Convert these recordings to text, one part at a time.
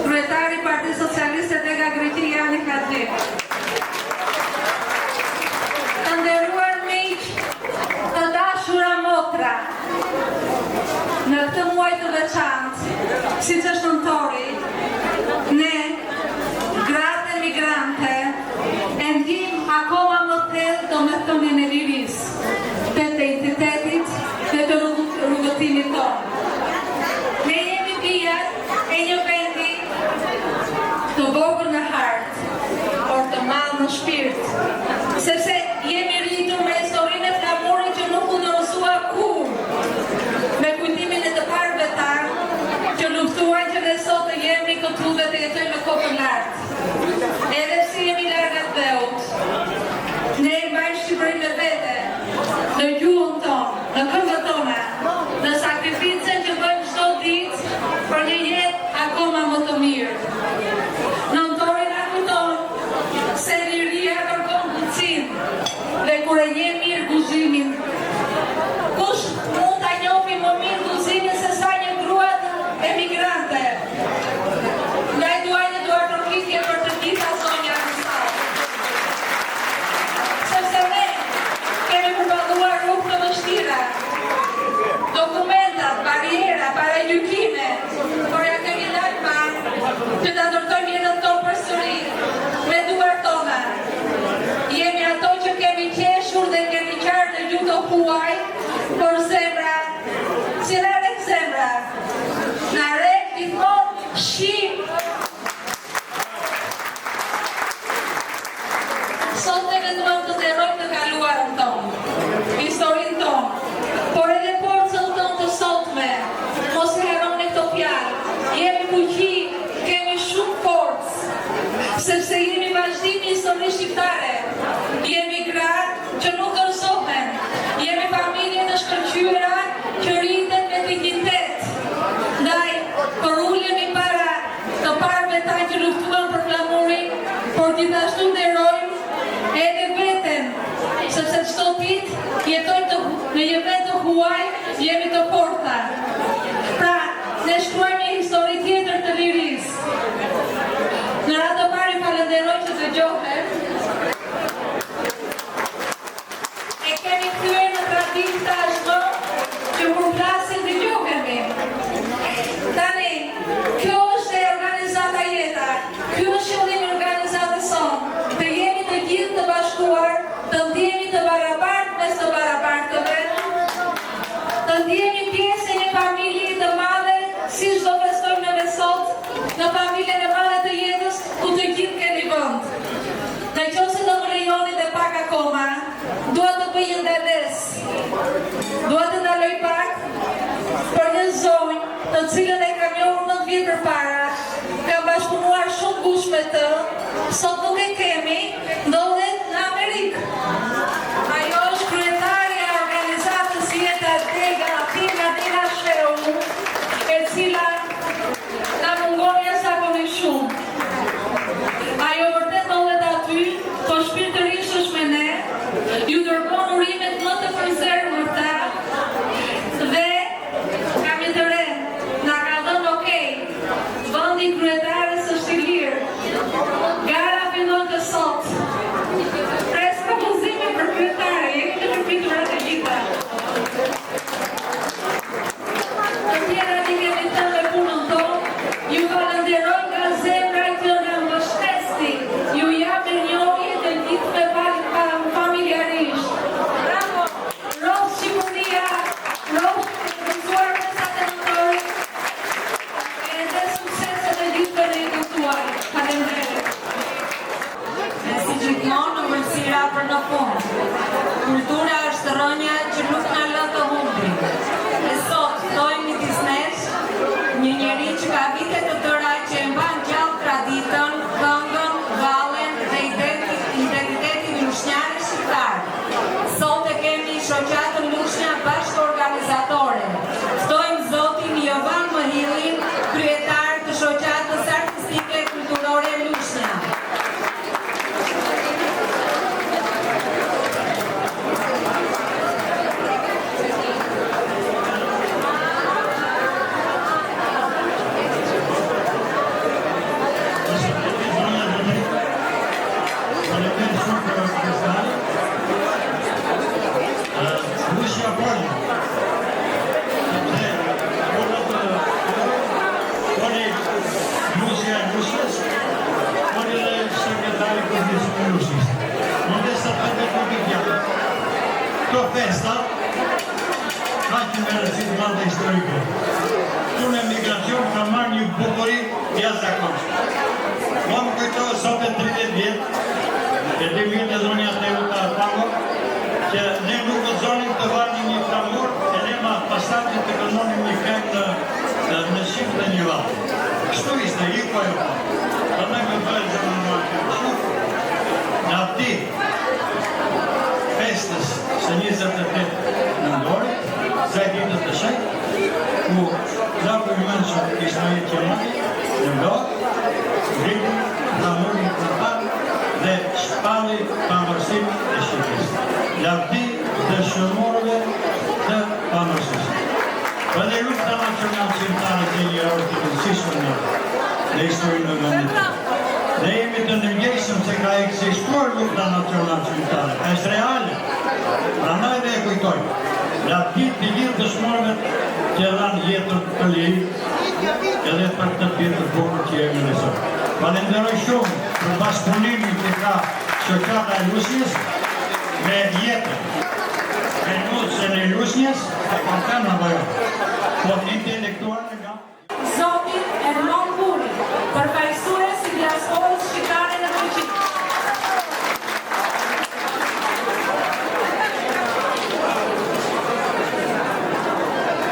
kryetari i Partisë Socialiste Lega Griti Jani Hadxhi. Të nderuar miq, të dashura motra, në këtë muaj të veçantë, siç është nëntori, ne, gratë emigrante, e ndjim akoma më thellë domethënien e lirisë, të identitetit dhe të rrugëtimit tonë. Ne jemi bijat e një vendi të vogël në hartë, por të madh në shpirt, sepse jemi rritur me historinë e flamurit që nuk u dorëzua kur, me kujtimin e të parëve tanë që luftuan që ne sot të jemi këtu dhe të jetojmë me kokën lartë. Edhe pse jemi larg nga dheut, ne i mbajmë Shqipërinë me vete, në gjuhën tonë, në këmbët tona, në sakrificën që bëjmë çdo ditë për një jetë akoma më të mirë. Nëntori na kujton se liria kërkon butësinë dhe kur e njeh mirë guzhimin. Kush mund ta njohë më mirë guzhimin se sa një grua emigrante? Ndaj duaj një duartërkitje për të gjitha zonja në sallë. Sepse ne kemi përballuar rrugë të vështira, dokumentat, bariera, paragjykime, por ja kemi dalë parë që ta ndërtojmë jetën tonë përsëri me duart tona. Jemi ato që kemi qeshur dhe kemi qartë në gjuhë të huaj, por zemra, si rreth zemra, na rreth gjithmonë shqip. Sot ne vetëm të nderojmë të kaluarën tonë, historinë tonë, por edhe forcën tonë të sotme. Mos e harroni këto fjalë. Jemi fuqi, kemi shumë forcë, sepse jemi vazhdimi i historisë shqiptare. Jemi gra që nuk dorëzohen, jemi familje të shkëlqyera që rriten me dignitet. Ndaj, për ulemi para të parëve tanë që luftuan për flamurin, por gjithashtu nderojmë edhe veten, sepse çdo ditë jetojmë në një vend të huaj, jemi të forta. Pra, ne shkruajmë një histori tjetër të lirisë. Në radhë të parë falenderoj që dëgjohen. E kemi kthyer në traditë tashmë që kur flasim dëgjohemi. Tani, kjo është e organizata jeta, kjo është qëllimi i organizatës sonë, të jemi të gjithë të bashkuar, të ndjemi të barabartë mes të barabartëve, të ndjemi pjesë e një familje të madhe, si çdo festojmë neve sot, në familjen e madhe të jetës, ku të gjithë keni vend. Nëse do më lejoni dhe pak akoma, dua të bëj një ndalesë. Dua të ndaloj pak për një zonjë të cilën e kam njohur 9 vjet përpara, kam bashkëpunuar shumë ngushtë me të, sot nuk e kemi, ndodhet në Amerikë. Ajo është kryetaria e organizatës Jeta Dega, Tina Dela Sheu, e cila na mungon jashtëzakonisht shumë. Ajo vërtet ndodhet aty, po shpirtërisht është me ne, ju dërgon urimet më të përzermërta dhe kam një të re, na ka dhënë okej, vendi kryetares është i lirë. Gara fillon të sot. Preska pozime për kryetare, jemi të përpitur atë gjitha. Të tjera një kemi thënë me punën tonë, ju falenderoj nga zemra që na mbështesni, ju jap mirënjohje të gjithëve familjarisht. Bravo! Rosh Shqipëria, rosh të mësuar me sa të nëntori, edhe sukseset e gjithëve Rusjes, por edhe sekretari Kuzmicit i Rusisë. Modesta Petrovićja. Këto festa ka që me rësit madhe historike. Këtu në emigracion ka marrë një bukuri jashtëzakonshme. Mua më kujtohet sot e 30 vjetë, e 2 vjetë e zonja Teuta Pago, që ne nuk gëzonim të varnim një flamur, e ne ma pasatit të gëzonim një fem në shqip dhe një vatë. Kështu ishte, i po e po. Për me këtoj zëmë në marrë. Në ati festës së 28 nëndorit, ditët të shek, ku Zaku i Menshëm Ismail Qemali nëndot, rritu, flamuri në parë dhe shpalli pamërësim e Shqipërisë. Lavdi dhe shërmorëve të pamërësisë. Për dhe lufta nacional qimtare të një orë të nësishme në historinë në vendit. Ne jemi të ndërgjeshëm se ka ekzistuar lufta nacional qimtare, ka është reale. Prandaj dhe e kujtoj. Lavdi të gjithë dëshmorëve që dhanë jetën për liri, edhe për të tjetër punën që jemi në sot. Falenderoj shumë për bashkëpunimin që ka shoqata e Rusjes me jetën, me nusën e Rusjes, e kanë në bajo, po intelektuale nga Zotin Erman Buri, përfaqësues i diasporës shqiptare në Turqi.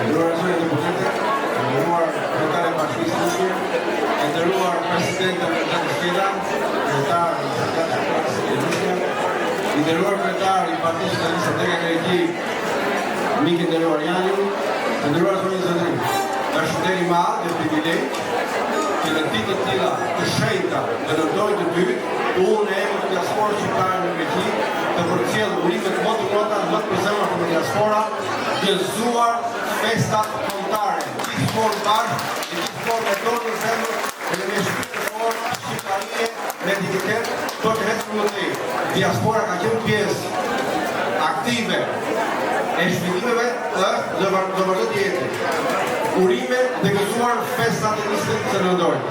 Nderuar zëri deputet, nderuar kryetari i Bashkisë Rusë, nderuar presidenti Aleksandr Stela, kryetar i Asociacionit të Rusë, nderuar kryetar i Partisë Socialiste Demokratike, miq i nderuar Jani, nderuar zëri zëri. Është deri i madh dhe privilegj që në ditë të tilla të shenjta dhe në dorë të dy, unë e të diasporës shqiptare në Greqi të përcjell urimet më të mëdha më të përzemura për diaspora, gëzuar festat kombëtare, gjithmonë bashkë, gjithmonë me dorë në zemër, dhe me shpirt të fortë, shqiptarie, me dignitet, për të hequr më tej. Diaspora ka qenë pjesë aktive e shpëtimeve dhe vazhdo të jetë. Urime dhe gëzuar festat e 20 nëntorit.